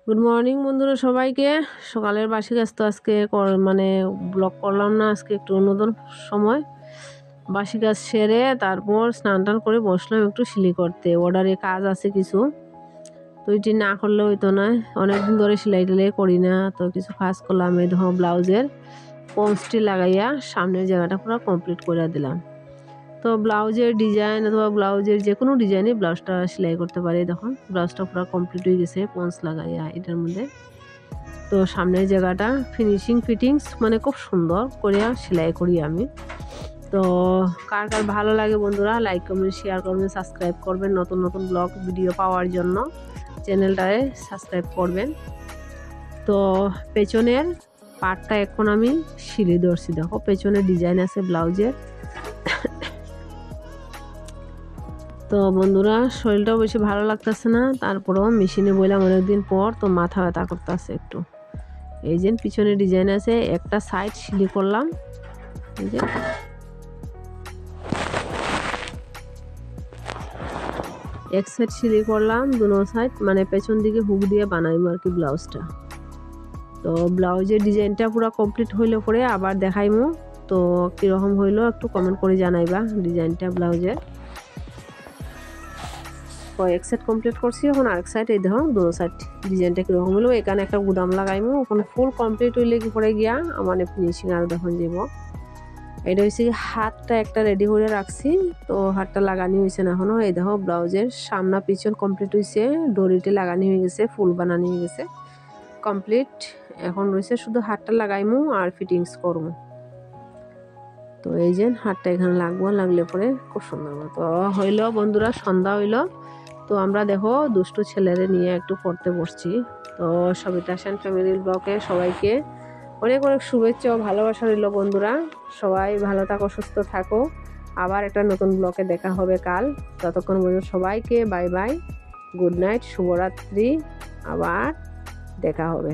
Good morning বন্ধুরা সবাইকে। সকালের বাসি কাজ তো আজকে মানে ব্লগ করলাম না, আজকে একটু অন্যতম সময়। বাসি কাজ সেরে তারপর স্নান টান করে বসলাম একটু সেলাই করতে। অর্ডারে কাজ আছে কিছু, তো এটি না করলে হইতো না। অনেকদিন ধরে সেলাই টেলাই করি না, তো কিছু কাজ করলাম। এই ধরো ব্লাউজের পঞ্চটি লাগাইয়া সামনের জায়গাটা পুরো কমপ্লিট করে দিলাম। তো ব্লাউজের ডিজাইন অথবা ব্লাউজের যে কোনো ডিজাইনে ব্লাউজটা সেলাই করতে পারি। দেখুন ব্লাউজটা পুরো কমপ্লিট হয়ে গেছে পঞ্চ লাগাইয়া এটার মধ্যে। তো সামনের জায়গাটা ফিনিশিং ফিটিংস মানে খুব সুন্দর করে সেলাই করি আমি। তো কার কার ভালো লাগে বন্ধুরা লাইক কমেন্ট শেয়ার করবেন, সাবস্ক্রাইব করবেন। নতুন নতুন ব্লগ ভিডিও পাওয়ার জন্য চ্যানেলটায় সাবস্ক্রাইব করবেন। তো পেছনের পার্টটা এখন আমি সিলি ধরছি। দেখো পেছনে ডিজাইন আছে ব্লাউজের। তো বন্ধুরা শরীরটাও বেশি ভালো লাগতেছে না, তারপরেও মেশিনে বললাম অনেকদিন পর, তো মাথা ব্যথা করতেছে একটু। এই যে পিছনে ডিজাইন আছে, একটা সাইড সিলি করলাম। এই যে এক সাইড সিলি করলাম, দুনো সাইড মানে পেছন দিকে হুক দিয়ে বানাইবো আর কি ব্লাউজটা। তো ব্লাউজের ডিজাইনটা পুরো কমপ্লিট হইলে পরে আবার দেখাইমু। তো কীরকম হইলো একটু কমেন্ট করে জানাইবা ডিজাইনটা ব্লাউজের। এক সাইড কমপ্লিট করছি, এখন আরেক সাইড এই দেখো দুনো সাইড ডিজাইনটা কীরকম হলো। এখানে একটা গুদাম লাগাইমু, ওখানে ফুল কমপ্লিট হইলে কি পরে গিয়া আমার ফিনিশিং আর দেখুন যাব। এটা হচ্ছে হাতটা একটা রেডি করে রাখছি, তো হাতটা লাগানি হয়েছে না এখনো। এই দেখো ব্লাউজের সামনা পিছন কমপ্লিট হয়েছে, ডরিতে লাগানি হয়ে গেছে, ফুল বানানি হয়ে গেছে কমপ্লিট। এখন রয়েছে শুধু হাতটা লাগাইমু আর ফিটিংস করবো। তো এই যে হাতটা এখানে লাগবো, লাগলে পরে খুব সুন্দর মতো হইলো। বন্ধুরা সন্ধ্যা হইলো, তো আমরা দেখো দুষ্টু ছেলেরে নিয়ে একটু পড়তে বসছি। তো সবিতা সেন ফ্যামিলির ব্লগে সবাইকে অনেক অনেক শুভেচ্ছা ও ভালোবাসা রইল বন্ধুরা। সবাই ভালো থাকো, সুস্থ থাকো। আবার একটা নতুন ব্লগে দেখা হবে কাল। ততক্ষণ পর্যন্ত সবাইকে বাই বাই, গুড নাইট, শুভরাত্রি। আবার দেখা হবে।